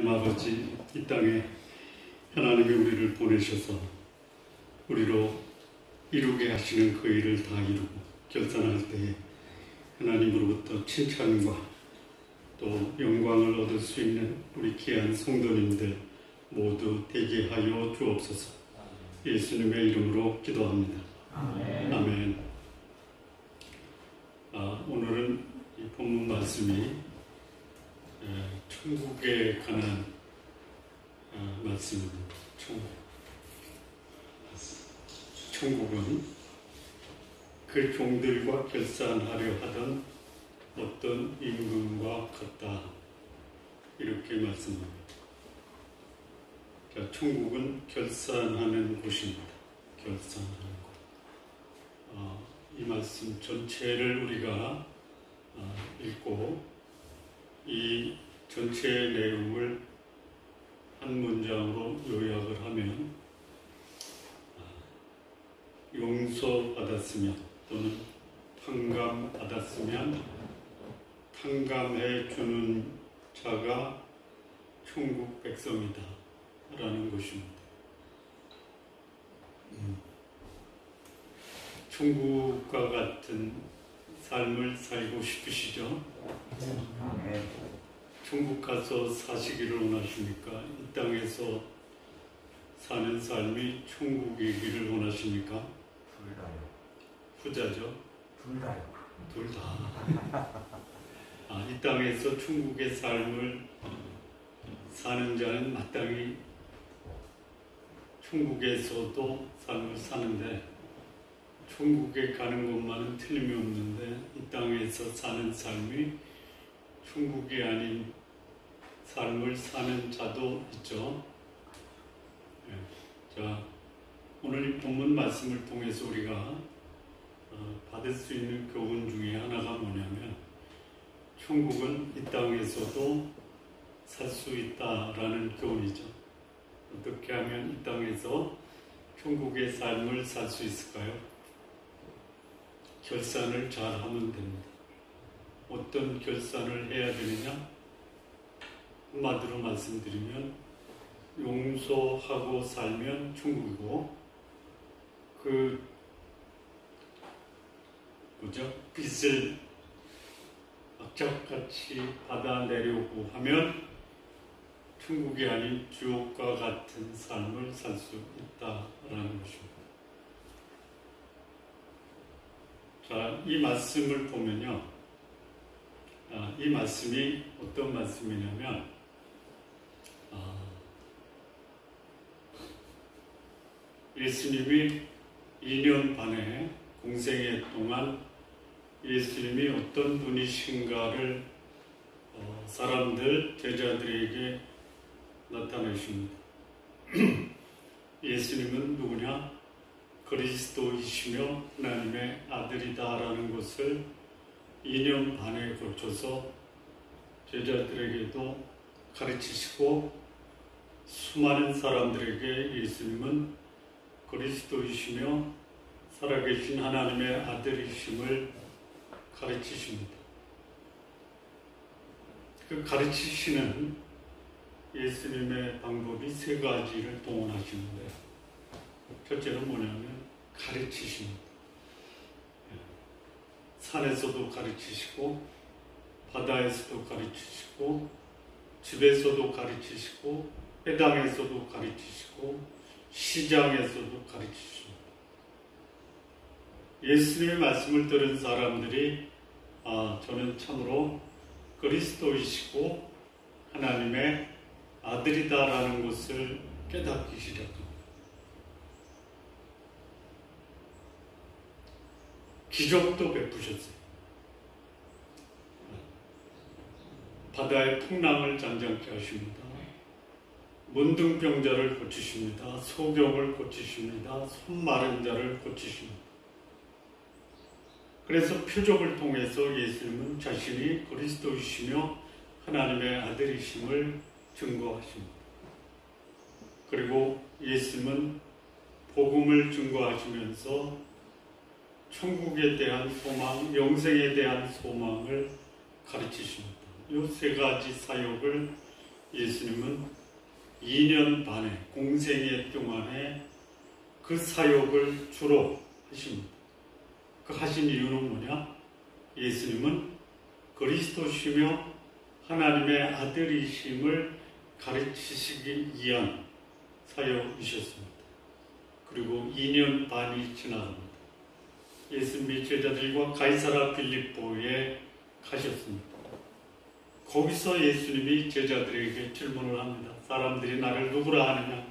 아버지, 이 땅에 하나님이 우리를 보내셔서 우리로 이루게 하시는 그 일을 다 이루고 결산할 때에 하나님으로부터 칭찬과 또 영광을 얻을 수 있는 우리 귀한 성도님들 모두 되게 하여 주옵소서. 예수님의 이름으로 기도합니다. 아멘. 오늘은 이 본문 말씀이 천국에 관한 말씀입니다. 천국은 그 종들과 결산하려 하던 어떤 임금과 같다, 이렇게 말씀합니다. 자, 천국은 결산하는 곳입니다. 결산하는 곳. 이 말씀 전체를 우리가 읽고 이 전체의 내용을 한 문장으로 요약을 하면 용서받았으면 또는 탕감받았으면 탕감해 주는 자가 천국 백성이다 라는 것입니다. 천국과 같은 삶을 살고 싶으시죠? 천국 가서 사시기를 원하십니까? 이 땅에서 사는 삶이 천국이기를 원하십니까? 둘 다요. 후자죠? 둘 다요. 둘 다. 이 땅에서 천국의 삶을 사는 자는 마땅히 천국에서도 삶을 사는데 천국에 가는 것만은 틀림이 없는데 이 땅에서 사는 삶이 천국이 아닌 삶을 사는 자도 있죠. 자, 오늘 이 본문 말씀을 통해서 우리가 받을 수 있는 교훈 중에 하나가 뭐냐면 천국은 이 땅에서도 살 수 있다라는 교훈이죠. 어떻게 하면 이 땅에서 천국의 삶을 살 수 있을까요? 결산을 잘 하면 됩니다. 어떤 결산을 해야 되느냐? 한마디로 말씀드리면 용서하고 살면 천국이고 빚을 악착같이 받아내려고 하면 천국이 아닌 지옥과 같은 삶을 살 수 있다라는 것입니다. 자, 이 말씀을 보면요. 이 말씀이 어떤 말씀이냐면 예수님이 2년 반의 공생애 동안 예수님이 어떤 분이신가를 사람들, 제자들에게 나타내십니다. 예수님은 누구냐? 그리스도이시며 하나님의 아들이다라는 것을 2년 반에 걸쳐서 제자들에게도 가르치시고 수많은 사람들에게 예수님은 그리스도이시며 살아계신 하나님의 아들이심을 가르치십니다. 그 가르치시는 예수님의 방법이 세 가지를 동원하시는데, 첫째는 뭐냐면 가르치십니다. 산에서도 가르치시고 바다에서도 가르치시고 집에서도 가르치시고 회당에서도 가르치시고 시장에서도 가르치십니다. 예수님의 말씀을 들은 사람들이 저는 참으로 그리스도이시고 하나님의 아들이다라는 것을 깨닫기 시작합니다. 기적도 베푸셨어요. 바다의 풍랑을 잠잠케 하십니다. 문둥병자를 고치십니다. 소경을 고치십니다. 손 마른 자를 고치십니다. 그래서 표적을 통해서 예수님은 자신이 그리스도이시며 하나님의 아들이심을 증거하십니다. 그리고 예수님은 복음을 증거하시면서 천국에 대한 소망, 영생에 대한 소망을 가르치십니다. 이 세 가지 사역을 예수님은 2년 반의 공생애 동안에 그 사역을 주로 하십니다. 그 하신 이유는 뭐냐? 예수님은 그리스도시며 하나님의 아들이심을 가르치시기 위한 사역이셨습니다. 그리고 2년 반이 지나갑니다. 예수님이 제자들과 가이사라 빌립보에 가셨습니다. 거기서 예수님이 제자들에게 질문을 합니다. 사람들이 나를 누구라 하느냐?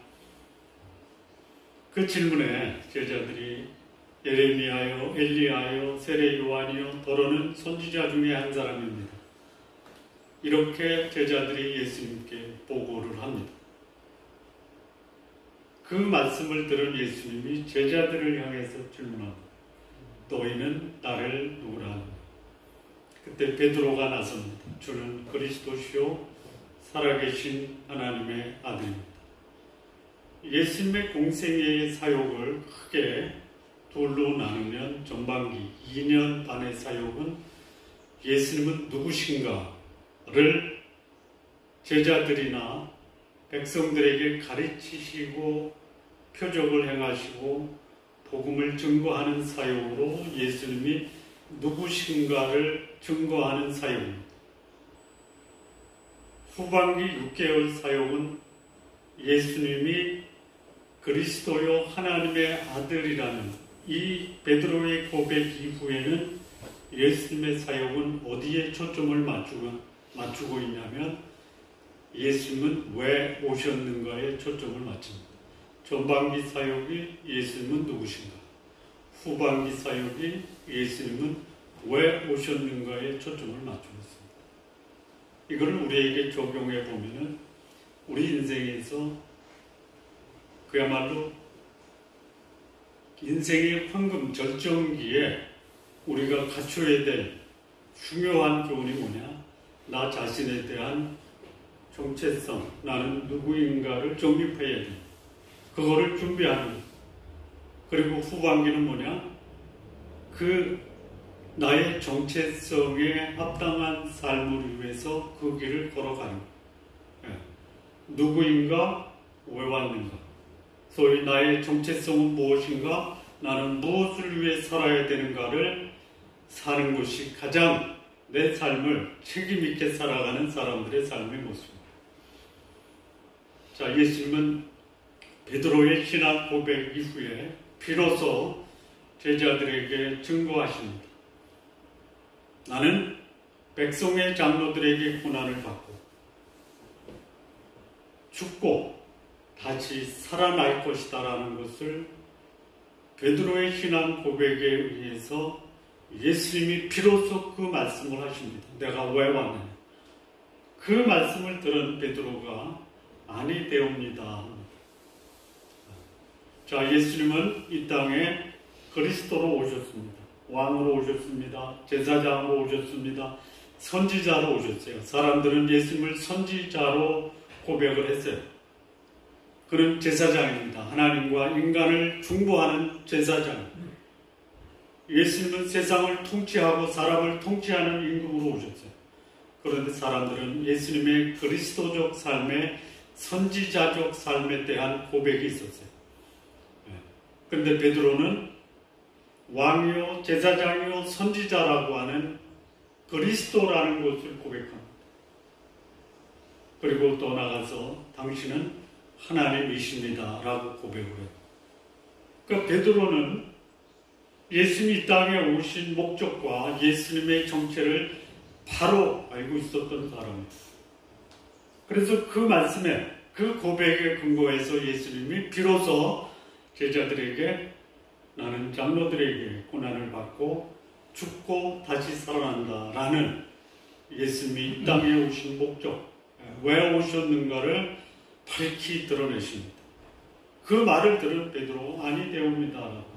그 질문에 제자들이 예레미야요, 엘리야요, 세례 요한이요, 더러는 선지자 중에 한 사람입니다. 이렇게 제자들이 예수님께 보고를 합니다. 그 말씀을 들은 예수님이 제자들을 향해서 질문합니다. 너희는 나를 누구라 하느냐? 그때 베드로가 나섭니다. 주는 그리스도시요 살아계신 하나님의 아들입니다. 예수님의 공생애의 사역을 크게 둘로 나누면 전반기 2년 반의 사역은 예수님은 누구신가를 제자들이나 백성들에게 가르치시고 표적을 행하시고 복음을 증거하는 사역으로 예수님이 누구신가를 증거하는 사역입니다. 후반기 6개월 사역은 예수님이 그리스도요 하나님의 아들이라는 이 베드로의 고백 이후에는 예수님의 사역은 어디에 초점을 맞추고 있냐면 예수님은 왜 오셨는가에 초점을 맞춥니다. 전반기 사역이 예수님은 누구신가? 후반기 사역이 예수님은 왜 오셨는가에 초점을 맞추고 있습니다. 이걸 우리에게 적용해 보면은 우리 인생에서 그야말로 인생의 황금 절정기에 우리가 갖춰야 될 중요한 교훈이 뭐냐? 나 자신에 대한 정체성, 나는 누구인가를 정립해야 돼. 그거를 준비하는 것. 그리고 후반기는 뭐냐? 그 나의 정체성에 합당한 삶을 위해서 그 길을 걸어가는 것. 누구인가? 왜 왔는가? 소위 나의 정체성은 무엇인가? 나는 무엇을 위해 살아야 되는가를 사는 것이 가장 내 삶을 책임있게 살아가는 사람들의 삶의 모습입니다. 자, 예수님은 베드로의 신앙 고백 이후에 비로소 제자들에게 증거하십니다. 나는 백성의 장로들에게 고난을 받고 죽고 다시 살아날 것이다 라는 것을 베드로의 신앙 고백에 의해서 예수님이 비로소 그 말씀을 하십니다. 내가 왜 왔느냐? 그 말씀을 들은 베드로가 아니 되옵니다. 자, 예수님은 이 땅에 그리스도로 오셨습니다. 왕으로 오셨습니다. 제사장으로 오셨습니다. 선지자로 오셨어요. 사람들은 예수님을 선지자로 고백을 했어요. 그는 제사장입니다. 하나님과 인간을 중보하는 제사장. 예수님은 세상을 통치하고 사람을 통치하는 임금으로 오셨어요. 그런데 사람들은 예수님의 그리스도적 삶에 선지자적 삶에 대한 고백이 있었어요. 그런데 베드로는 왕이요 제사장이요 선지자라고 하는 그리스도라는 것을 고백합니다. 그리고 또 나가서 당신은 하나님이십니다 라고 고백을 해요. 그러니까 베드로는 예수님이 이 땅에 오신 목적과 예수님의 정체를 바로 알고 있었던 사람입니다. 그래서 그 말씀에 그 고백에 근거해서 예수님이 비로소 제자들에게 나는 장로들에게 고난을 받고 죽고 다시 살아난다 라는 예수님이 이 땅에 오신 목적, 왜 오셨는가를 밝히 드러내십니다. 그 말을 들은 베드로 아니 되옵니다 라고.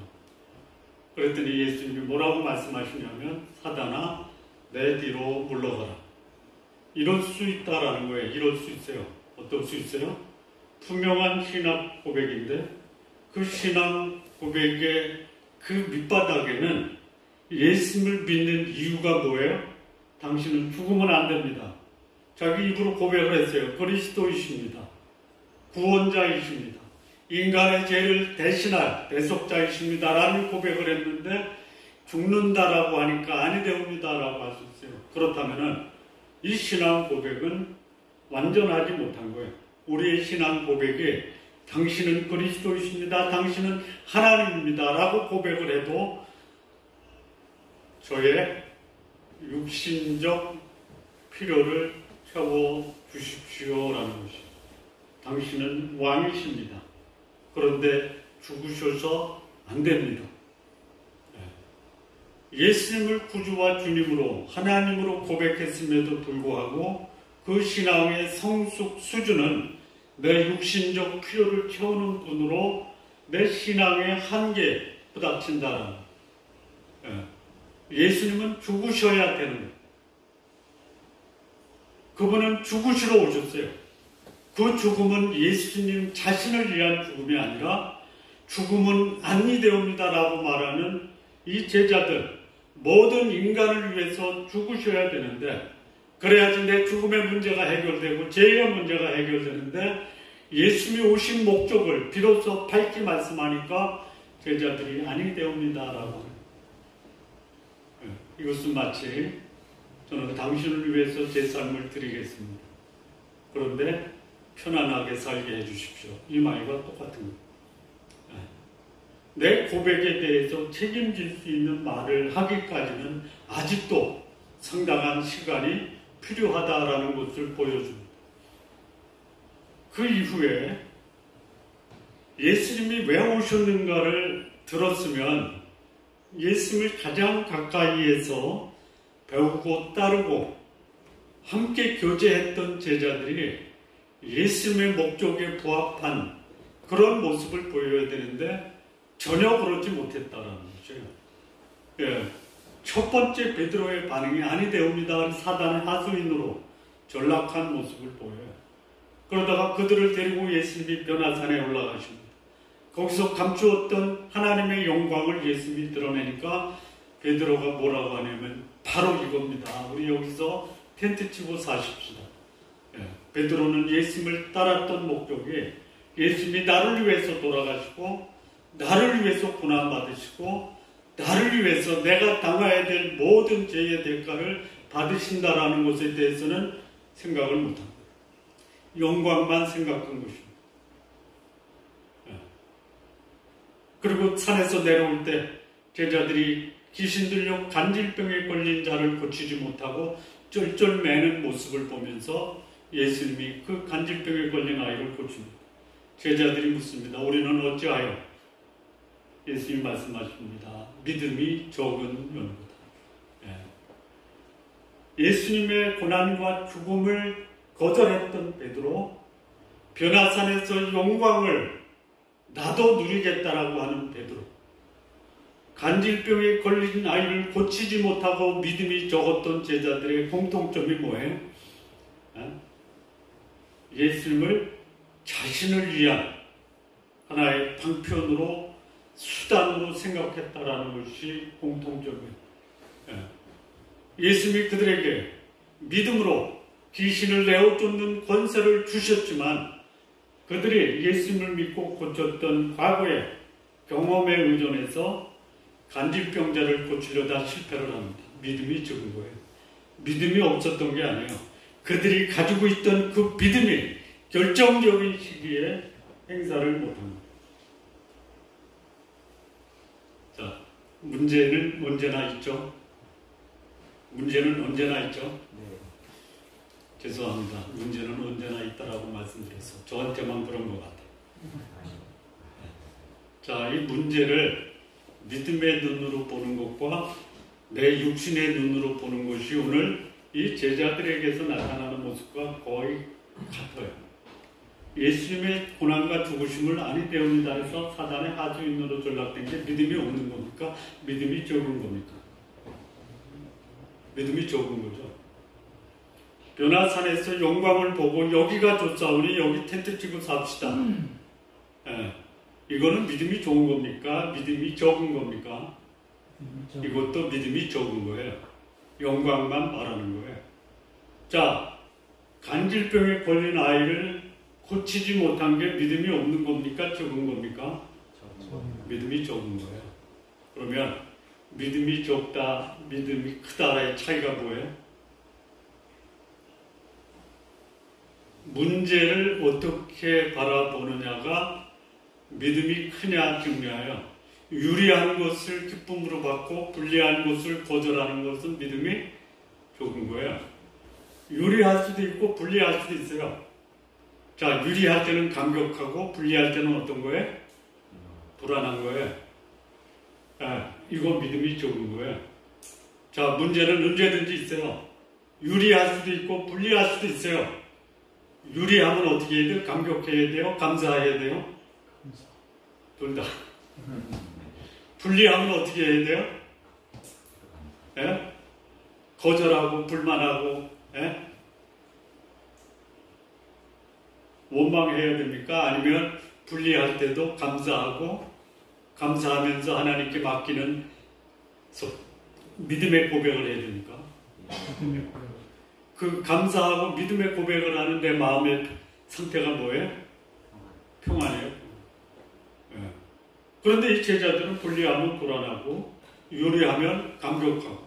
그랬더니 예수님이 뭐라고 말씀하시냐면 사단아 내 뒤로 물러가라. 이럴 수 있다라는 거예요. 이럴 수 있어요. 어떨 수 있어요? 분명한 신앙 고백인데 그 신앙 고백의 그 밑바닥에는 예수님을 믿는 이유가 뭐예요? 당신은 죽으면 안 됩니다. 자기 입으로 고백을 했어요. 그리스도이십니다. 구원자이십니다. 인간의 죄를 대신할 대속자이십니다. 라는 고백을 했는데 죽는다라고 하니까 아니 되옵니다라고 하셨어요. 그렇다면 이 신앙 고백은 완전하지 못한 거예요. 우리의 신앙 고백이 당신은 그리스도이십니다. 당신은 하나님입니다. 라고 고백을 해도 저의 육신적 필요를 채워주십시오라는 것이죠. 당신은 왕이십니다. 그런데 죽으셔서 안 됩니다. 예수님을 구주와 주님으로 하나님으로 고백했음에도 불구하고 그 신앙의 성숙 수준은 내 육신적 필요를 채우는 분으로 내 신앙의 한계에 부닥친다는 거예요. 예수님은 죽으셔야 되는 거예요. 그분은 죽으시러 오셨어요. 그 죽음은 예수님 자신을 위한 죽음이 아니라 죽음은 안니되옵니다라고 말하는 이 제자들, 모든 인간을 위해서 죽으셔야 되는데, 그래야지 내 죽음의 문제가 해결되고 죄의 문제가 해결되는데, 예수님이 오신 목적을 비로소 밝히 말씀하니까 제자들이 아니되옵니다라고 해요. 이것은 마치 저는 당신을 위해서 제 삶을 드리겠습니다. 그런데 편안하게 살게 해주십시오. 이 말과 똑같은 거예요. 내 고백에 대해서 책임질 수 있는 말을 하기까지는 아직도 상당한 시간이 필요하다라는 것을 보여줍니다. 그 이후에 예수님이 왜 오셨는가를 들었으면 예수님을 가장 가까이에서 배우고 따르고 함께 교제했던 제자들이 예수님의 목적에 부합한 그런 모습을 보여야 되는데 전혀 그렇지 못했다라는 거죠. 예. 첫 번째 베드로의 반응이 아니 되옵니다. 사단의 하수인으로 전락한 모습을 보여요. 그러다가 그들을 데리고 예수님이 변화산에 올라가십니다. 거기서 감추었던 하나님의 영광을 예수님이 드러내니까 베드로가 뭐라고 하냐면 바로 이겁니다. 우리 여기서 텐트 치고 사십시다. 예. 베드로는 예수님을 따랐던 목적이 예수님이 나를 위해서 돌아가시고 나를 위해서 고난받으시고 나를 위해서 내가 당해야 될 모든 죄의 대가를 받으신다라는 것에 대해서는 생각을 못합니다. 영광만 생각한 것입니다. 그리고 산에서 내려올 때 제자들이 귀신 들려 간질병에 걸린 자를 고치지 못하고 쩔쩔 매는 모습을 보면서 예수님이 그 간질병에 걸린 아이를 고칩니다. 제자들이 묻습니다. 우리는 어찌하여? 예수님 말씀하십니다. 믿음이 적은 연고다. 예수님의 고난과 죽음을 거절했던 베드로, 변화산에서 영광을 나도 누리겠다라고 하는 베드로, 간질병에 걸린 아이를 고치지 못하고 믿음이 적었던 제자들의 공통점이 뭐예요? 예수님을 자신을 위한 하나의 방편으로 수단으로 생각했다라는 것이 공통점이에요. 예수님이 그들에게 믿음으로 귀신을 내어쫓는 권세를 주셨지만 그들이 예수님을 믿고 고쳤던 과거의 경험에 의존해서 간질병자를 고치려다 실패를 합니다. 믿음이 적은 거예요. 믿음이 없었던 게 아니에요. 그들이 가지고 있던 그 믿음이 결정적인 시기에 행사를 못합니다. 자, 문제는 언제나 있죠. 문제는 언제나 있죠. 네. 죄송합니다. 문제는 언제나 있다라고 말씀드렸어. 저한테만 그런 것 같아요. 자, 이 문제를 믿음의 눈으로 보는 것과 내 육신의 눈으로 보는 것이 오늘 이 제자들에게서 나타나는 모습과 거의 같아요. 예수님의 고난과 죽으심을 아니 되옵니다 해서 사단의 하수인으로 전락된 게 믿음이 없는 겁니까? 믿음이 적은 겁니까? 믿음이 적은 거죠. 변화산에서 영광을 보고 여기가 좋사오니 여기 텐트 치고 삽시다. 이거는 믿음이 좋은 겁니까? 믿음이 적은 겁니까? 이것도 믿음이 적은 거예요. 영광만 말하는 거예요. 자, 간질병에 걸린 아이를 고치지 못한 게 믿음이 없는 겁니까? 적은 겁니까? 믿음이 적은 거예요. 그러면 믿음이 적다, 믿음이 크다의 차이가 뭐예요? 문제를 어떻게 바라보느냐가 믿음이 크냐 중요해요. 유리한 것을 기쁨으로 받고 불리한 것을 거절하는 것은 믿음이 적은 거예요. 유리할 수도 있고 불리할 수도 있어요. 자, 유리할 때는 감격하고 불리할 때는 어떤 거예요? 불안한 거예요. 이거 믿음이 적은 거예요. 자, 문제는 언제든지 있어요. 유리할 수도 있고 불리할 수도 있어요. 유리하면 어떻게 해야 돼요? 감격해야 돼요? 감사해야 돼요? 둘 다. 불리하면 어떻게 해야 돼요? 예? 거절하고 불만하고 원망해야 됩니까? 아니면 불리할 때도 감사하고 감사하면서 하나님께 맡기는 믿음의 고백을 해야 됩니까? 그 감사하고 믿음의 고백을 하는 내 마음의 상태가 뭐예요? 평안해요. 그런데 이 제자들은 불리하면 불안하고 유리하면 감격하고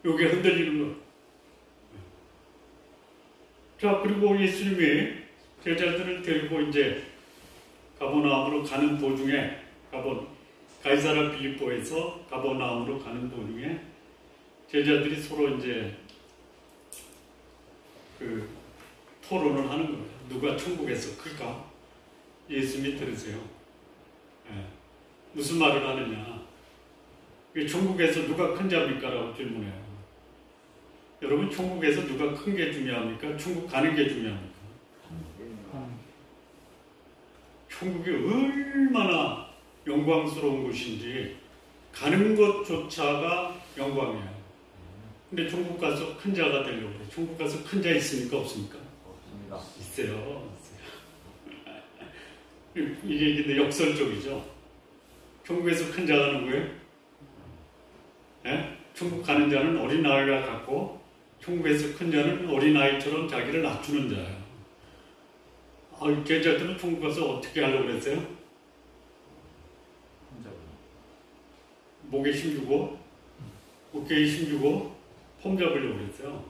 이게 흔들리는 거예요. 자, 그리고 예수님이 제자들을 데리고 이제 가버나움으로 가는 도중에 가이사랴 빌립보에서 가버나움으로 가는 도중에 제자들이 서로 이제 그 토론을 하는 거예요. 누가 천국에서 클까? 예수님이 들으세요. 무슨 말을 하느냐? 천국에서 누가 큰 자입니까? 라고 질문해요. 여러분, 천국에서 누가 큰 게 중요합니까? 천국 가는 게 중요합니까? 천국이 얼마나 영광스러운 곳인지 가는 것조차가 영광이에요. 근데 천국 가서 큰 자가 되려고 그래요. 천국 가서 큰 자 있습니까? 없습니까? 없습니다. 있어요. 이게 근데 역설적이죠. 천국에서 큰 자가 누구예요? 천국 가는 자는 어린아이와 같고 천국에서 큰 자는 어린아이처럼 자기를 낮추는 자예요. 제자들은 천국 가서 어떻게 하려고 그랬어요? 목에 힘주고 어깨에 힘주고 폼 잡으려고 그랬어요.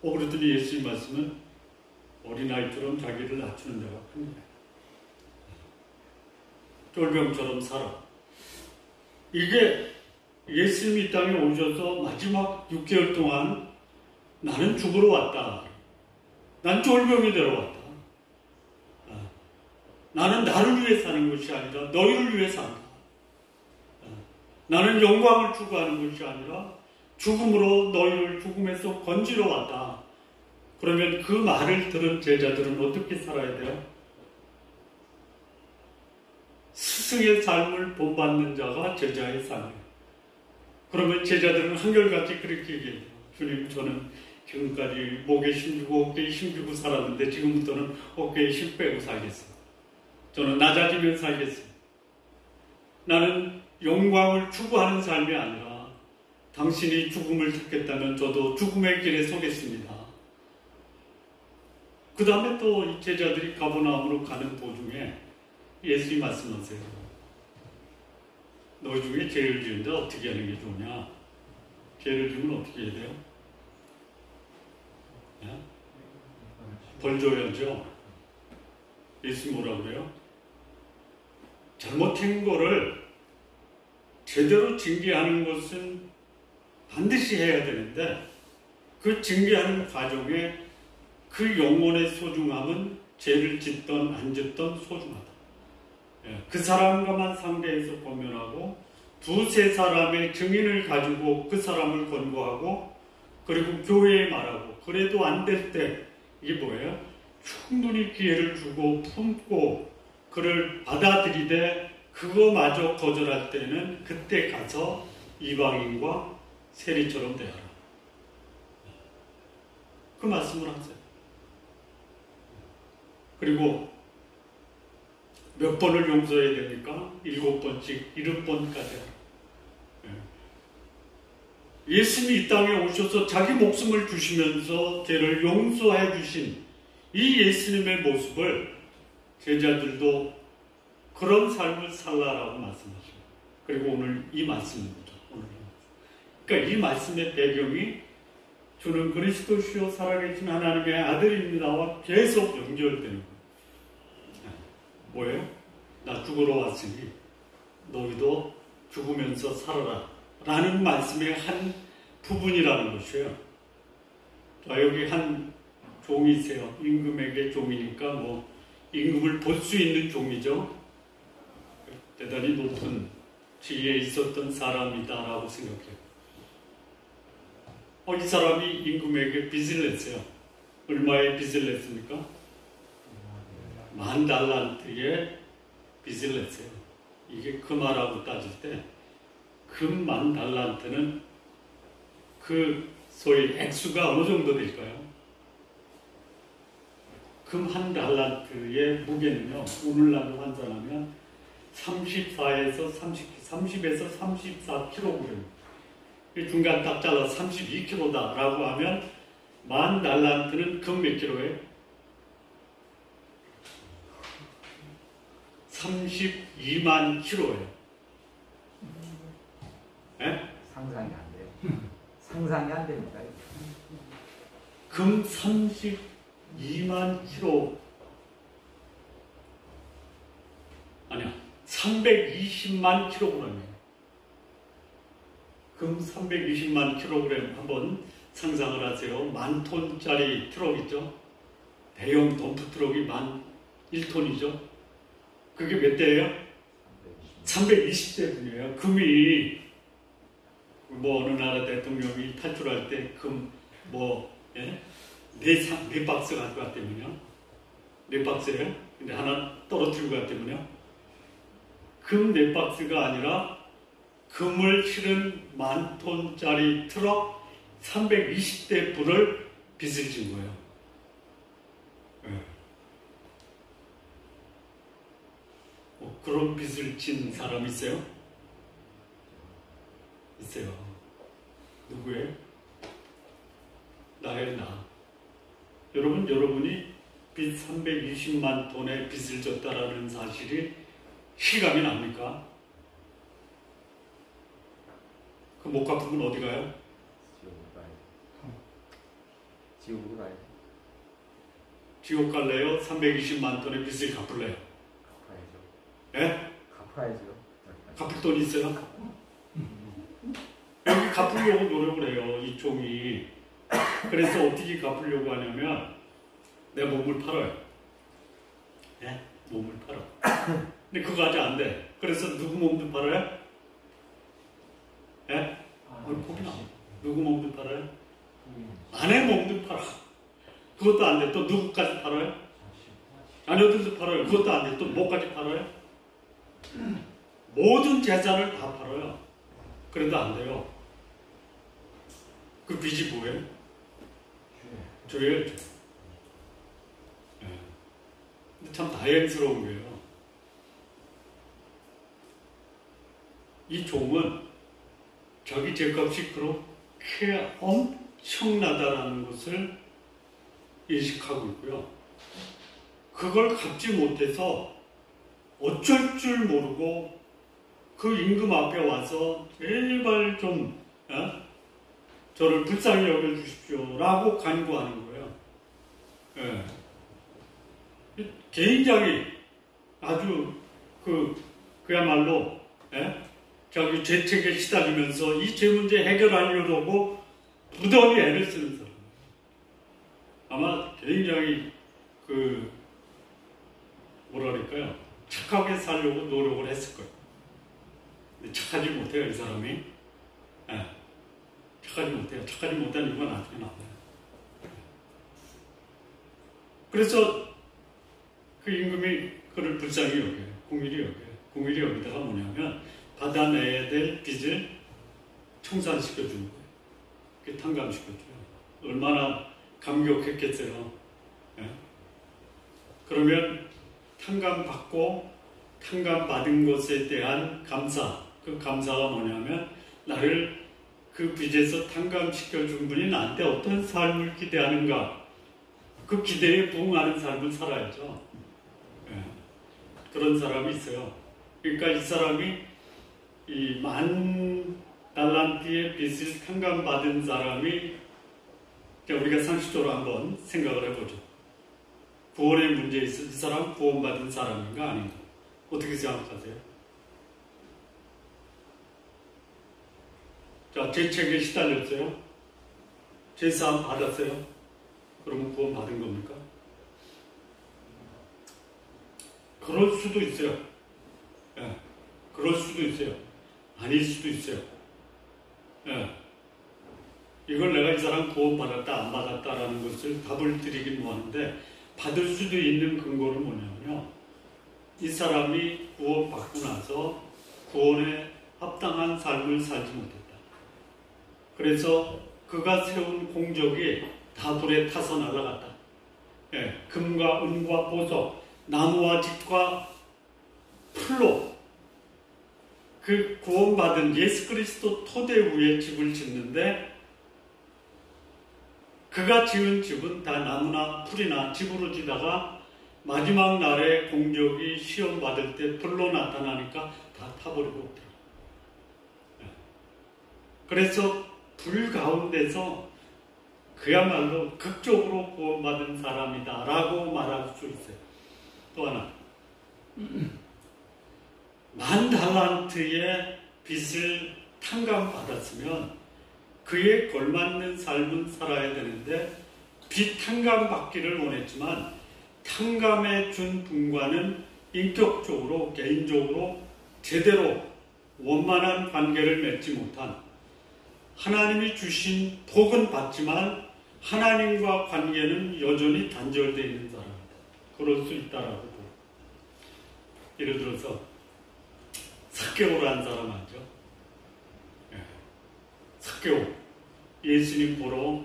그랬더니 예수님 말씀은 어린아이처럼 자기를 낮추는 자가 큰 자예요. 쫄병처럼 살아. 이게 예수님이 이 땅에 오셔서 마지막 6개월 동안 나는 죽으러 왔다. 난 쫄병이 되러 왔다. 나는 나를 위해 사는 것이 아니라 너희를 위해 산다. 나는 영광을 추구하는 것이 아니라 죽음으로 너희를 죽음에서 건지러 왔다. 그러면 그 말을 들은 제자들은 어떻게 살아야 돼요? 스승의 삶을 본받는 자가 제자의 삶이에요. 그러면 제자들은 한결같이 그렇게 얘기해요. 주님, 저는 지금까지 목에 힘주고 어깨에 힘주고 살았는데 지금부터는 어깨에 힘 빼고 살겠어요. 저는 낮아지면 살겠어요. 나는 영광을 추구하는 삶이 아니라 당신이 죽음을 택했다면 저도 죽음의 길에 서겠습니다. 그 다음에 또 이 제자들이 가버나움으로 가는 도중에 예수님이 말씀하세요. 너희 중에 죄를 지은 자 어떻게 하는 게 좋으냐? 죄를 지으면 어떻게 해야 돼요? 벌 줘야죠. 예수님 뭐라 그래요? 잘못한 거를 제대로 징계하는 것은 반드시 해야 되는데 그 징계하는 과정에 그 영혼의 소중함은 죄를 짓던 안 짓던 소중하다. 그 사람과만 상대해서 고면하고 두세 사람의 증인을 가지고 그 사람을 권고하고 그리고 교회에 말하고 그래도 안 될 때 이게 뭐예요? 충분히 기회를 주고 품고 그를 받아들이되 그거마저 거절할 때는 그때 가서 이방인과 세리처럼 대하라. 그 말씀을 하세요. 그리고 몇 번을 용서해야 됩니까? 7번씩 7번까지 하라. 예수님이 이 땅에 오셔서 자기 목숨을 주시면서 죄를 용서해 주신 이 예수님의 모습을 제자들도 그런 삶을 살라라고 말씀하십니다. 그리고 오늘 이 말씀입니다. 그러니까 이 말씀의 배경이 주는 그리스도시요 살아계신 하나님의 아들입니다와 계속 연결되는 거예요. 뭐예요? 나 죽으러 왔으니 너희도 죽으면서 살아라 라는 말씀의 한 부분이라는 것이에요. 자, 여기 한 종이세요. 임금에게 종이니까 뭐 임금을 볼 수 있는 종이죠. 대단히 높은 지위에 있었던 사람이다라고 생각해요. 이 사람이 임금에게 빚을 냈어요. 얼마의 빚을 냈습니까? 10,000달란트의 빚을 냈어요. 이게 금화라고 따질 때 금 10,000달란트는 그 소위 액수가 어느 정도 될까요? 금 1달란트의 무게는요, 오늘날로 환산하면 30에서 34kg. 중간 딱 잘라 32kg다라고 하면 10,000달란트는 금 몇 킬로예요? 32만 킬로예요. 네? 상상이 안 돼요. 상상이 안 됩니다. 금 32만 킬로 아니야 320만 킬로그램이에요. 금 320만 킬로그램 한번 상상을 하세요. 10,000톤짜리 트럭 있죠? 대형 덤프 트럭이 1톤이죠? 그게 몇 대예요? 320대분이에요. 금이 뭐 어느 나라 대통령이 탈출할 때 금 네 박스 가지고 갔다면요. 4박스예요. 근데 하나 떨어뜨리고 갔다면요. 금 4박스가 아니라 금을 실은 10,000톤짜리 트럭 320대 분을 빚을 진 거예요. 네. 그런 빚을 진 사람 있어요? 있어요. 누구예요? 나예요, 나. 여러분이 빚 320만 톤의 빚을 졌다라는 사실이 실감이 납니까? 그 못 갚으면 어디 가요? 지옥으로 가요. 지옥 갈래요? 320만 톤의 빚을 갚을래요? 갚아야죠. 예? 갚아야죠. 갚을 돈이 있어요? 여기 갚으려고 노력을 해요, 이 종이. 그래서 어떻게 갚으려고 하냐면 내 몸을 팔아요. 예? 몸을 팔아. 근데 그거 아직 안 돼. 그래서 누구 몸도 팔아요? 예? 거기 나. 누구 몸도 팔아요? 아내 몸도 팔아. 그것도 안 돼. 또 누구까지 팔아요? 자녀들도 팔아요. 그것도 안 돼. 또 뭐까지 팔아요? 모든 재산을 다 팔아요. 그래도 안 돼요. 그 빚이 뭐예요? 죄예요. 참 다행스러운 거예요. 이 종은 자기 죄값이 그렇게 엄청나다라는 것을 인식하고 있고요. 그걸 갚지 못해서 어쩔 줄 모르고 그 임금 앞에 와서 제발 좀 저를 불쌍히 여겨주십시오 라고 간구하는 거예요. 굉장히 아주 그야말로 자기 죄책에 시달리면서 이 죄 문제 해결하려고 부단히 애를 쓰는 사람. 아마 굉장히 뭐랄까요, 착하게 살려고 노력을 했을 거예요. 근데 착하지 못해요, 이 사람이. 착하지 못해요. 착하지 못한 이유가 나중에 나와요. 그래서 그 임금이 그를 불쌍히 여겨요. 공일이 여겨요. 공일이 여기다가 뭐냐면 받아내야 될 빚을 청산시켜주는 거예요. 그게 탕감시켜줘요. 얼마나 감격했겠어요. 그러면 탕감받고 탕감받은 것에 대한 감사, 그 감사가 뭐냐면 나를 그 빚에서 탕감시켜준 분이 나한테 어떤 삶을 기대하는가, 그 기대에 부응하는 삶을 살아야죠. 예. 그런 사람이 있어요. 그러니까 이 사람이 이 10,000달란트의 빚을 탕감받은 사람이, 우리가 상식적으로 한번 생각을 해보죠. 구원의 문제에 있어 이 사람 구원받은 사람인가 아닌가? 어떻게 생각하세요? 자, 죄책에 시달렸어요? 죄사함 받았어요? 그러면 구원받은 겁니까? 그럴 수도 있어요. 예, 그럴 수도 있어요. 아닐 수도 있어요. 예. 이걸 내가 이 사람 구원받았다 안 받았다라는 것을 답을 드리긴 뭐하는데, 받을 수도 있는 근거는 뭐냐면요, 이 사람이 구원받고 나서 구원에 합당한 삶을 살지 못했다. 그래서 그가 세운 공적이 다 불에 타서 날아갔다. 예, 금과 은과 보석, 나무와 집과 풀로 그 구원받은 예수 그리스도 토대 위에 집을 짓는데, 그가 지은 집은 다 나무나 풀이나 집으로 지다가 마지막 날에 공적이 시험 받을 때 불로 나타나니까 다 타버리고 없더라. 그래서 불 가운데서 그야말로 극적으로 구원받은 사람이다 라고 말할 수 있어요. 또 하나, 10,000달란트의 빚을 탕감받았으면 그에 걸맞는 삶은 살아야 되는데, 빚 탕감받기를 원했지만 탕감해 준 분과는 인격적으로 개인적으로 제대로 원만한 관계를 맺지 못한, 하나님이 주신 복은 받지만 하나님과 관계는 여전히 단절되어 있는 사람이다. 그럴 수 있다라고 봅니다. 예를 들어서 삭개오라는 사람 알죠? 삭개오, 예수님 보러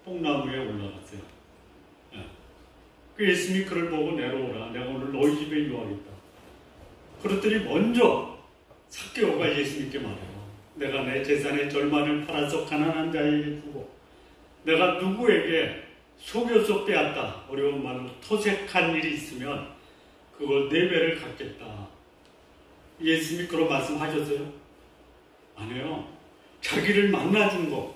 뽕나무에 올라갔어요. 그 예수님이 그를 보고 내려오라, 내가 오늘 너희 집에 유하겠다. 그랬더니 먼저 삭개오가 예수님께 말해요. 내가 내 재산의 절반을 팔아서 가난한 자에게 주고, 내가 누구에게 속여서 빼앗다, 어려운 말로 토색한 일이 있으면 그걸 4배를 갚겠다. 예수님이 그런 말씀하셨어요? 안 해요. 자기를 만나준 거,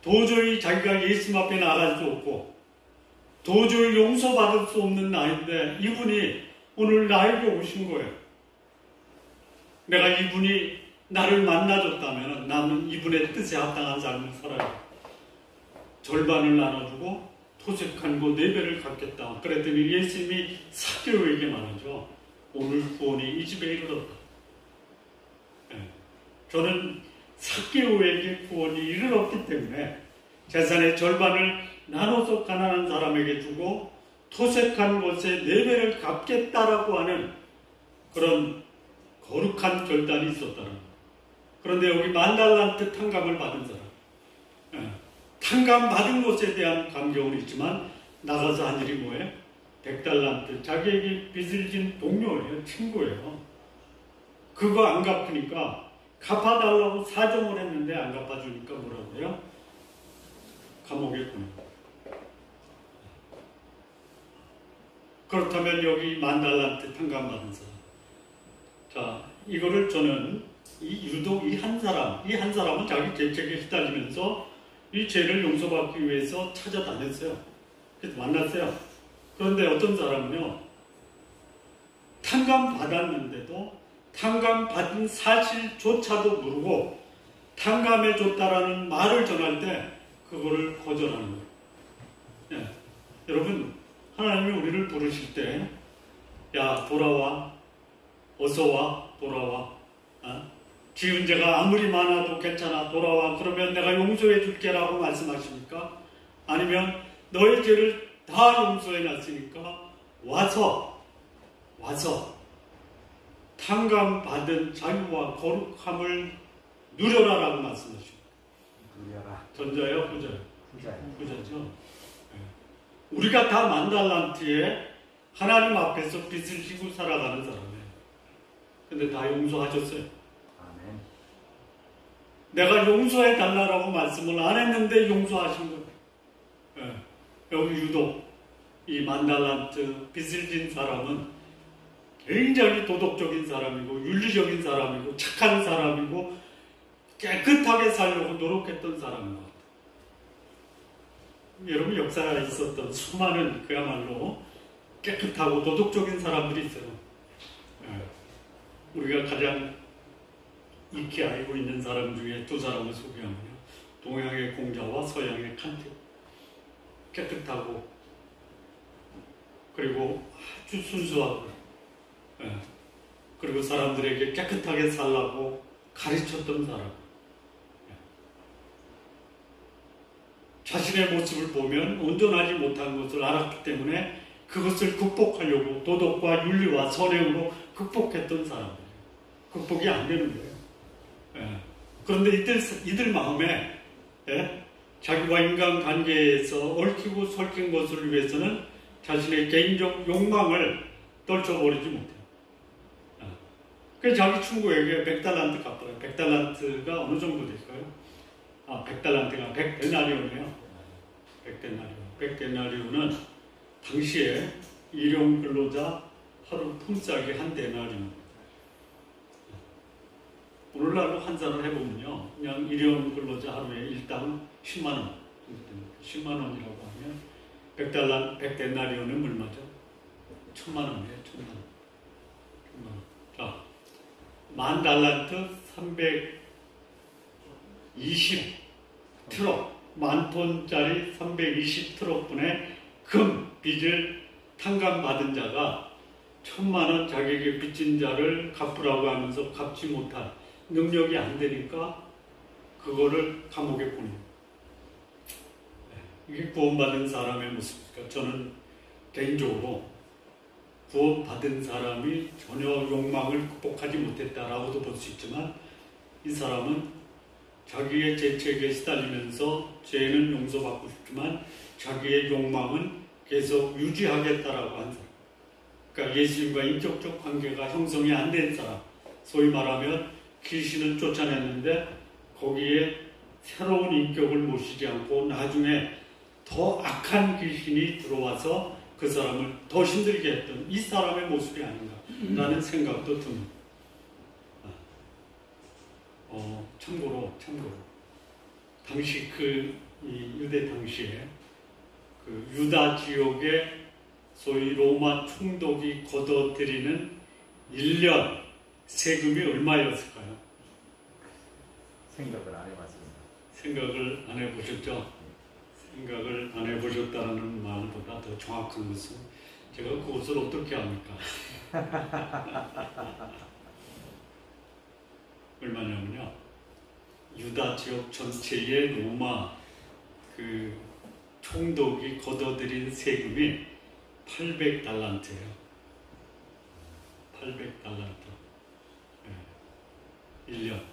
도저히 자기가 예수님 앞에 나갈 수 없고 도저히 용서받을 수 없는 나인데 이분이 오늘 나에게 오신 거예요. 내가 이분이 나를 만나줬다면 나는 이분의 뜻에 합당한 삶을 살아요. 절반을 나눠주고 토색한 거 4배를 갚겠다. 그랬더니 예수님이 삭개오에게 말하죠. 오늘 구원이 이 집에 이르렀다. 저는 삭개오에게 구원이 이르렀기 때문에 재산의 절반을 나눠서 가난한 사람에게 주고 토색한 것에 4배를 갚겠다라고 하는 그런 거룩한 결단이 있었다는 거예요. 그런데 여기 10,000달란트 탕감을 받은 사람, 탕감 받은 것에 대한 감격은 있지만 나가서 한 일이 뭐예요? 100달란트, 자기에게 빚을 진 동료예요, 친구예요. 그거 안 갚으니까 갚아달라고 사정을 했는데 안 갚아주니까 뭐라고 해요? 감옥에 보내요. 그렇다면 여기 10,000달란트 탕감받은 사람, 자, 이거를 저는 유독 이 한 사람은 자기 죄책에 시달리면서 이 죄를 용서받기 위해서 찾아다녔어요. 그래서 만났어요. 그런데 어떤 사람은요, 탕감받았는데도 탕감받은 사실조차도 모르고 탕감해줬다라는 말을 전할 때 그거를 거절하는 거예요. 네. 여러분, 하나님이 우리를 부르실 때, 야, 돌아와, 어서 와, 돌아와. 지은 죄가 아무리 많아도 괜찮아, 돌아와. 그러면 내가 용서해 줄게라고 말씀하십니까? 아니면 너의 죄를 다 용서해 놨으니까 와서 탕감받은 자유와 거룩함을 누려라라고 말씀하십니다. 누려라. 전자예요, 후자예요? 후자예요. 후자죠. 우리가 다 10,000달란트에 하나님 앞에서 빚을 지고 살아가는 사람이에요. 근데 다 용서하셨어요. 아멘. 내가 용서해 달라고 말씀을 안 했는데 용서하신 거예요. 여기 유독 이 만달란트 빚을 진 사람은 굉장히 도덕적인 사람이고 윤리적인 사람이고 착한 사람이고 깨끗하게 살려고 노력했던 사람인 것 같아요. 여러분 역사에 있었던 수많은 그야말로 깨끗하고 도덕적인 사람들이 있어요. 우리가 가장 익히 알고 있는 사람 중에 두 사람을 소개하면요. 동양의 공자와 서양의 칸트. 깨끗하고 그리고 아주 순수하고 그리고 사람들에게 깨끗하게 살라고 가르쳤던 사람. 자신의 모습을 보면 온전하지 못한 것을 알았기 때문에 그것을 극복하려고 도덕과 윤리와 선행으로 극복했던 사람들이에요. 극복이 안 되는 거예요. 그런데 이들 마음에 자기와 인간관계에서 얽히고 설킨 것을 위해서는 자신의 개인적 욕망을 떨쳐버리지 못해요. 그래서 자기 친구에게 100달란트 갚아요. 100달란트가 어느 정도 될까요? 100달란트가 100데나리온이에요. 100데나리온은 당시에 일용 근로자 하루 품삯이 한 데나리온. 오늘날로 환산을 해보면요. 그냥 일용 근로자 하루에 일당 10만 원. 10만 원이라고 하면 100데나리온은 얼마죠? 1000만 원이에요. 1000만 원. 자, 10,000달란트 320 트럭, 10,000톤짜리 320 트럭분의 금 빚을 탕감받은 자가 1,000만 원 자기에게 빚진 자를 갚으라고 하면서 갚지 못한 능력이 안 되니까 그거를 감옥에 보내요. 이게 구원받은 사람의 모습입니까? 저는 개인적으로 구원받은 사람이 전혀 욕망을 극복하지 못했다라고도 볼 수 있지만 이 사람은 자기의 죄책에 시달리면서 죄는 용서받고 싶지만 자기의 욕망은 계속 유지하겠다라고 한 사람. 그러니까 예수님과 인격적 관계가 형성이 안 된 사람. 소위 말하면 귀신을 쫓아냈는데 거기에 새로운 인격을 모시지 않고 나중에 더 악한 귀신이 들어와서 그 사람을 더 힘들게 했던 이 사람의 모습이 아닌가라는 생각도 듭니다. 참고로 당시 이 유대 당시에 그 유다 지역의 소위 로마 총독이 걷어들이는 1년 세금이 얼마였을까요? 생각을 안 해봤습니다. 생각을 안 해보셨죠? 생각을 안 해보셨다는 말보다 더 정확한 것은 제가 그것을 어떻게 합니까? 얼마냐면요. 유다 지역 전체의 로마 그 총독이 걷어들인 세금이 800달란트예요. 800달란트. 1년.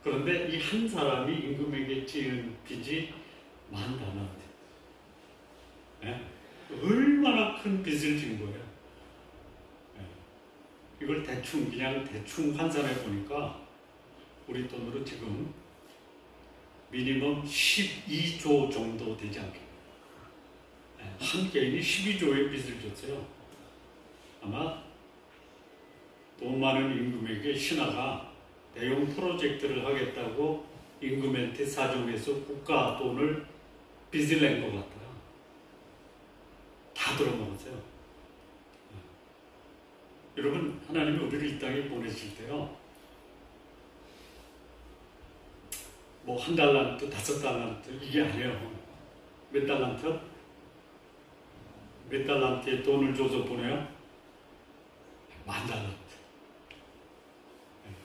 그런데 이 한 사람이 임금에게 지은 빚이 10,000달란트. 얼마나 큰 빚을 진 거예요. 이걸 그냥 대충 환산해 보니까 우리 돈으로 지금 미니멈 12조 정도 되지 않겠나요? 한 개인이 12조의 빚을 졌어요. 아마 돈 많은 임금에게 신하가 대형 프로젝트를 하겠다고 임금한테 사정해서 국가 돈을 빚을 낸 것 같아요. 다 들어먹었어요. 여러분, 하나님이 우리를 이 땅에 보내실 때요, 뭐 1달란트, 5달란트 이게 아니에요. 몇 달란트? 몇 달란트에 돈을 줘서 보내요? 10,000달란트.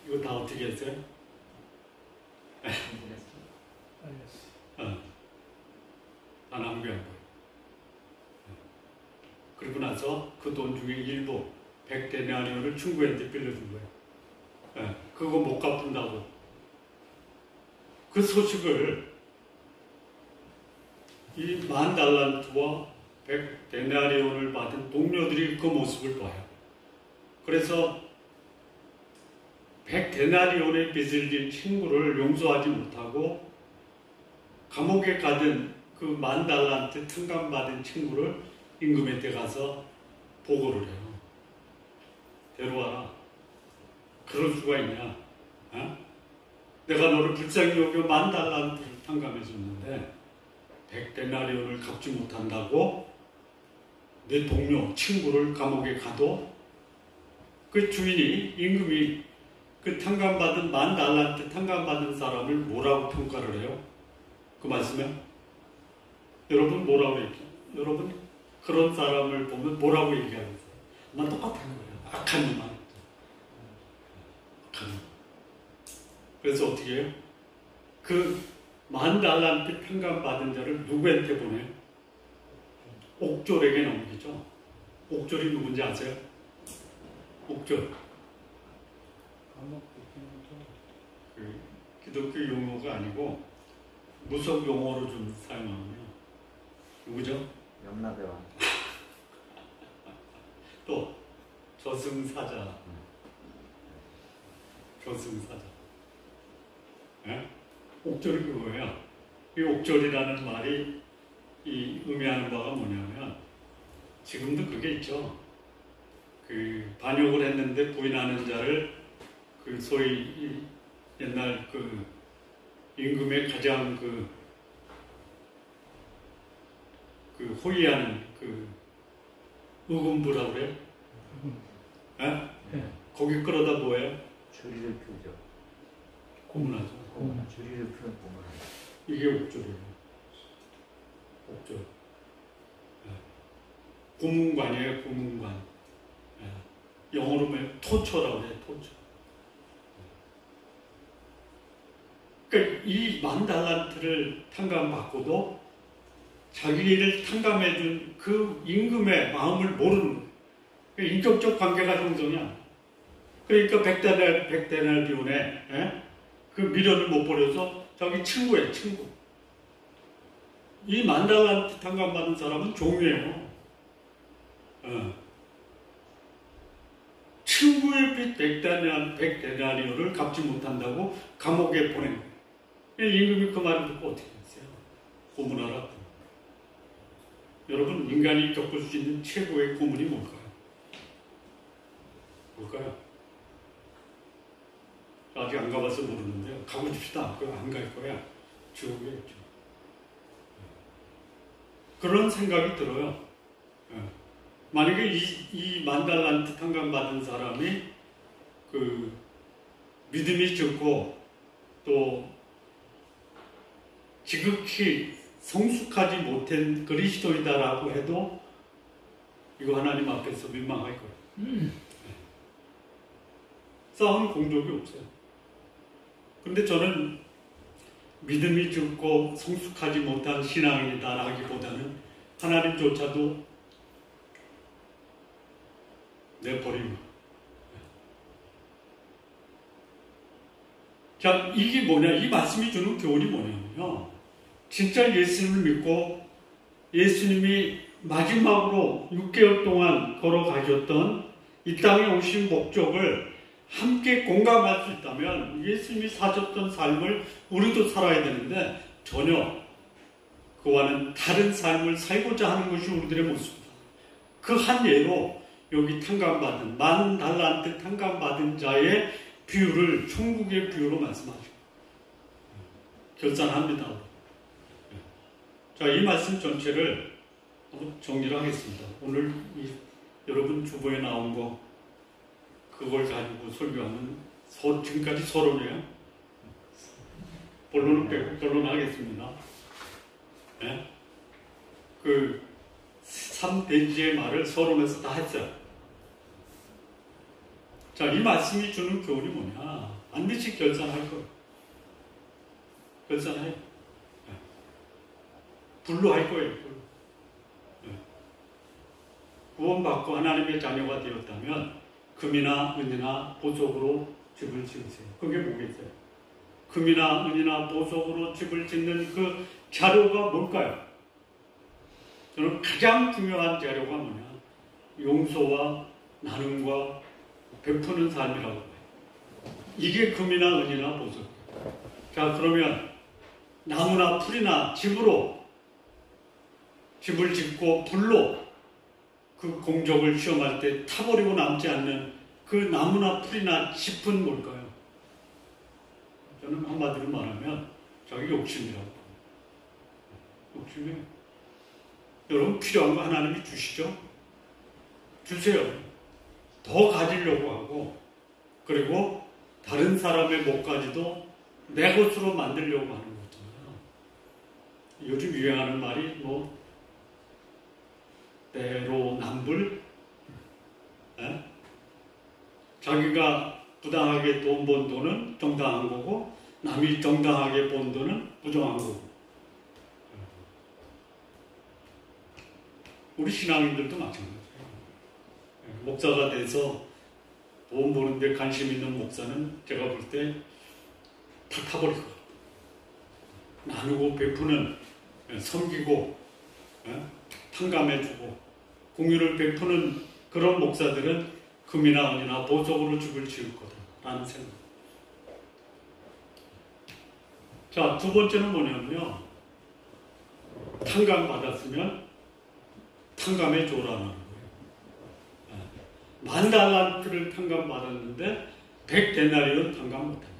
이거 다 어떻게 했어요? 안 한 게 아니고. 그리고 나서 그 돈 중에 일부 100데나리온을 친구한테 빌려준 거예요. 그거 못 갚는다고. 그 소식을 이 10,000달란트와 100데나리온을 받은 동료들이 그 모습을 봐요. 그래서 100데나리온의 빚을 진 친구를 용서하지 못하고 감옥에 가든 그 10,000달란트 탕감받은 친구를 임금의 때 가서 보고를 해요. 데려와라. 그럴 수가 있냐? 어? 내가 너를 불쌍히 여겨 10,000달란트를 탕감해 줬는데 100데나리온을 갚지 못한다고 내 동료, 친구를 감옥에 가도 그 주인이, 임금이 그 탕감받은 10,000달란트 탕감받은 사람을 뭐라고 평가를 해요? 그 말씀에 여러분 뭐라고 얘기해요? 여러분 그런 사람을 보면 뭐라고 얘기하겠어요? 난 똑같은 거예요. 악한 놈만. 악한 놈. 그래서 어떻게 해요? 그 10,000달란트 탕감받은 자를 누구한테 보내요? 옥졸에게 넘기죠. 옥졸이 누군지 아세요? 옥졸. 그 기독교 용어가 아니고 무속 용어로 좀 사용하면요. 누구죠? 염라대왕. 또 저승사자. 저승사자. 예? 옥졸이 그거예요. 이 옥졸이라는 말이 이 의미하는 바가 뭐냐면 지금도 그게 있죠. 그 반역을 했는데 부인하는 자를 그 소위 옛날 그 임금의 가장 그 호위하는 그 의금부라고 그래요? 예? 거기 끌어다 뭐예요? 주리를 펴죠. 고문하죠. 주리를 펴는 고문. 이게 옥졸이에요. 옥졸. 예. 고문관이에요. 고문관. 예. 영어로 보면 토처라고 해요. 토처. 그러니까 이 10,000달란트를 탕감받고도 자기를 탕감해준 그 임금의 마음을 모르는 거예요. 그러니까 인격적 관계가 형성이야. 그러니까 100데나리온에 예? 그 미련을 못 버려서 자기 친구예요. 친구. 이 10,000달란트 탕감받은 사람은 종이에요. 친구의 빚 100데나리온을 갚지 못한다고 감옥에 보낸 거예요. 임금이 그 말을 듣고 어떻게 했어요? 고문하라. 여러분, 인간이 겪을 수 있는 최고의 고문이 뭘까요? 뭘까요? 아직 안 가봐서 모르는데 가고 싶지도 않고 안 갈 거야. 지옥에 있죠. 그런 생각이 들어요. 만약에 이 10,000달란트 탕감받은 사람이 그 믿음이 적고 또 지극히 성숙하지 못한 그리스도이다라고 해도 이거 하나님 앞에서 민망할 거예요. 싸운 공적이 없어요. 그런데 저는 믿음이 적고 성숙하지 못한 신앙인이다라기보다는 하나님조차도 내버리는 거예요. 자, 이게 뭐냐? 이 말씀이 주는 교훈이 뭐냐면요. 진짜 예수님을 믿고 예수님이 마지막으로 6개월 동안 걸어가셨던 이 땅에 오신 목적을 함께 공감할 수 있다면 예수님이 사셨던 삶을 우리도 살아야 되는데 전혀 그와는 다른 삶을 살고자 하는 것이 우리들의 모습입니다. 그 한 예로 여기 탕감받은 10,000달란트 탕감받은 자의 비유를 천국의 비유로 말씀하시고 결산합니다. 자, 이 말씀 전체를 한번 정리를 하겠습니다. 오늘 여러분 주보에 나온 거 그걸 가지고 설교하면 지금까지 서론이에요. 본론은 빼고 결론하겠습니다. 네? 그 3대지의 말을 서론에서 다 했어요. 자, 이 말씀이 주는 교훈이 뭐냐? 반드시 결산할 거예요. 결산해. 불로 할 거예요. 불로. 구원받고 하나님의 자녀가 되었다면 금이나 은이나 보석으로 집을 지으세요. 그게 뭐겠어요? 금이나 은이나 보석으로 집을 짓는 그 자료가 뭘까요? 저는 가장 중요한 자료가 뭐냐? 용서와 나눔과 베푸는 삶이라고 해요. 이게 금이나 은이나 보석. 자, 그러면 나무나 풀이나 집으로 집을 짓고 불로 그 공적을 시험할 때 타버리고 남지 않는 그 나무나 풀이나 짚은 뭘까요? 저는 한마디로 말하면 자기 욕심이라고 봅니다. 욕심이에요. 여러분 필요한 거 하나님이 주시죠? 주세요. 더 가지려고 하고 그리고 다른 사람의 몫까지도 내 것으로 만들려고 하는 거잖아요. 요즘 유행하는 말이 뭐 내로남불? 자기가 부당하게 돈 번 돈은 정당한 거고 남이 정당하게 번 돈은 부정한 거고. 우리 신앙인들도 마찬가지예요. 목사가 돼서 돈 버는데 관심 있는 목사는 제가 볼 때 다 타버릴 것 같아요. 나누고 베푸는, 섬기고 탕감해주고 공유를 베푸는 그런 목사들은 금이나 은이나 보석으로 죽을 지을 거다라는 생각. 자, 두 번째는 뭐냐면요. 탕감 받았으면 탕감해 줘라는 거예요. 10,000달란트를 탕감 받았는데 100데나리온 탕감 못하냐.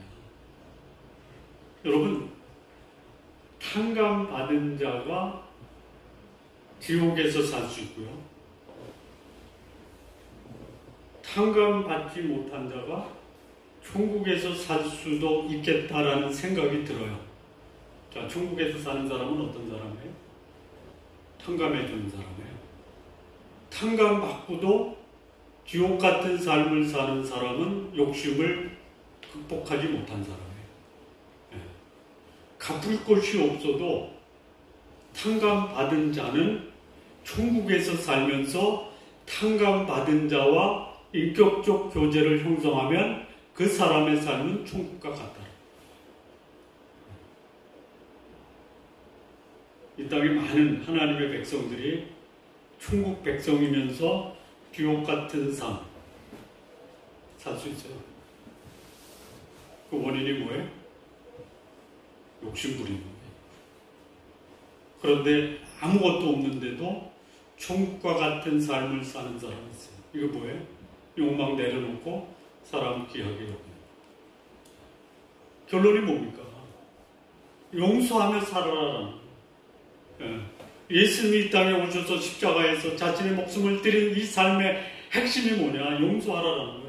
여러분, 탕감 받은 자가 지옥에서 살 수 있고요. 탕감 받지 못한 자가 천국에서 살 수도 있겠다라는 생각이 들어요. 자, 천국에서 사는 사람은 어떤 사람이에요? 탕감해 주는 사람이에요. 탕감 받고도 지옥 같은 삶을 사는 사람은 욕심을 극복하지 못한 사람이에요. 갚을 것이 없어도 탕감 받은 자는 천국에서 살면서 탕감 받은 자와 인격적 교제를 형성하면 그 사람의 삶은 천국과 같다. 이 땅에 많은 하나님의 백성들이 천국 백성이면서 지옥 같은 삶 살 수 있어요. 그 원인이 뭐예요? 욕심 부리는 거예요. 그런데 아무것도 없는데도 천국과 같은 삶을 사는 사람이 있어요. 이거 뭐예요? 욕망 내려놓고 사람 귀하게 여기는 거예요. 결론이 뭡니까? 용서하며 살아라라는 거예요. 예수님이 이 땅에 오셔서 십자가에서 자신의 목숨을 드린 이 삶의 핵심이 뭐냐? 용서하라라는 거예요.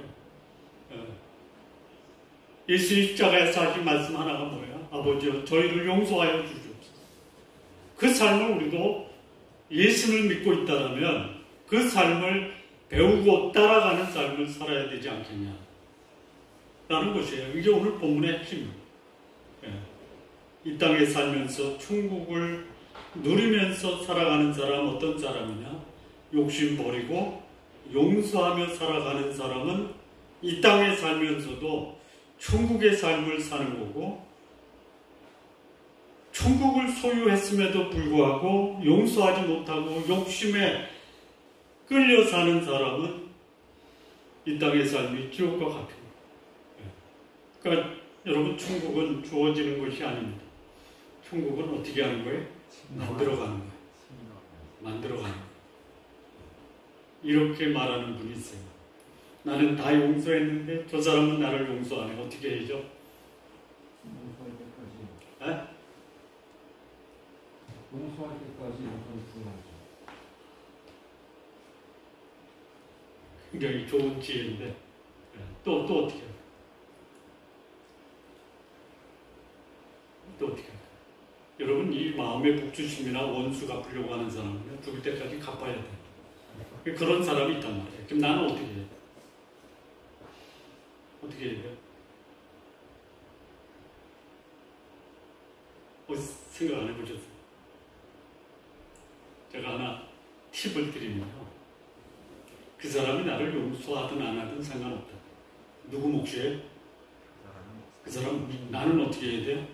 예수님 십자가에서 하신 말씀 하나가 뭐예요? 아버지여, 저희를 용서하여 주시옵소서. 그 삶을 우리도 예수를 믿고 있다면 그 삶을 배우고 따라가는 삶을 살아야 되지 않겠냐? 라는 것이에요. 이게 오늘 본문의 핵심입니다. 이 땅에 살면서 천국을 누리면서 살아가는 사람 어떤 사람이냐? 욕심 버리고 용서하며 살아가는 사람은 이 땅에 살면서도 천국의 삶을 사는 거고, 천국을 소유했음에도 불구하고 용서하지 못하고 욕심에 끌려 사는 사람은 이 땅의 삶이 지옥과 같은 거예요. 그러니까 여러분, 천국은 주어지는 것이 아닙니다. 천국은 어떻게 하는 거예요? 만들어가는 거예요. 만들어가는 거예요. 이렇게 말하는 분이 있어요. 나는 다 용서했는데 저 사람은 나를 용서 안 해. 어떻게 해야죠? 용서할 때까지 용서했어야죠. 굉장히 좋은 지혜인데 또 어떻게 해요? 또 어떻게 해요? 여러분, 이 마음의 복주심이나 원수 갚으려고 하는 사람은 죽을 때까지 갚아야 돼요. 그런 사람이 있단 말이에요. 그럼 나는 어떻게 해요? 어떻게 해야 돼요? 생각 안 해보셨어요? 제가 하나 팁을 드리면요. 그 사람이 나를 용서하든 안 하든 상관없다. 누구 몫이에요? 그 사람, 나는 어떻게 해야 돼요?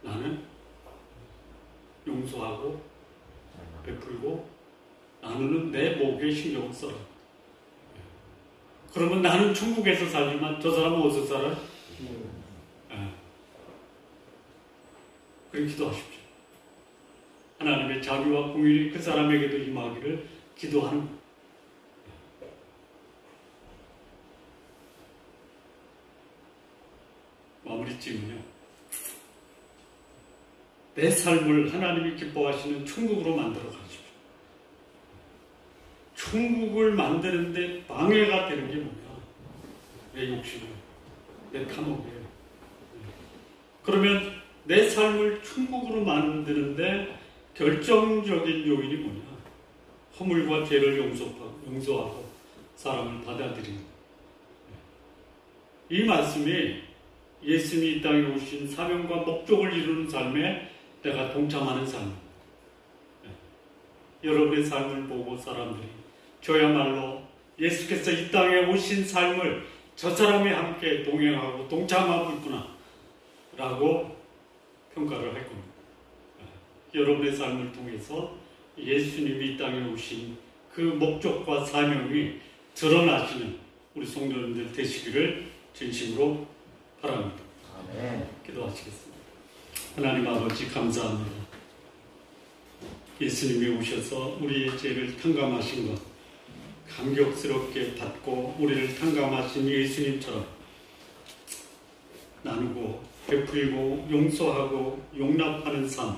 나는 용서하고 베풀고 나누는 내 목에 신경을 써라. 그러면 나는 천국에서 살지만 저 사람은 어디서 살아요? 그렇게 기도하십시오. 하나님의 자비와 공의를 그 사람에게도 임하기를 기도하는 거예요. 마무리 쯤은요. 내 삶을 하나님이 기뻐하시는 천국으로 만들어 가십시오. 천국을 만드는데 방해가 되는 게 뭐냐? 내 욕심이에요. 내 탐욕이에요. 그러면 내 삶을 천국으로 만드는데 결정적인 요인이 뭐냐? 허물과 죄를 용서하고 사람을 받아들이는 거예요. 이 말씀이 예수님이 이 땅에 오신 사명과 목적을 이루는 삶에 내가 동참하는 삶입니다. 여러분의 삶을 보고 사람들이 저야말로 예수께서 이 땅에 오신 삶을 저 사람이 함께 동행하고 동참하고 있구나 라고 평가를 할 겁니다. 여러분의 삶을 통해서 예수님이 이 땅에 오신 그 목적과 사명이 드러나시는 우리 성도님들 되시기를 진심으로 바랍니다. 아멘. 기도하시겠습니다. 하나님 아버지 감사합니다. 예수님이 오셔서 우리의 죄를 탕감하신 것 감격스럽게 받고 우리를 탕감하신 예수님처럼 나누고 베풀고 용서하고 용납하는 삶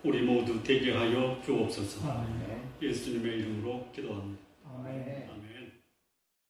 우리 모두 되게 하여 주옵소서. 아멘. 예수님의 이름으로 기도합니다. 아멘. 아멘.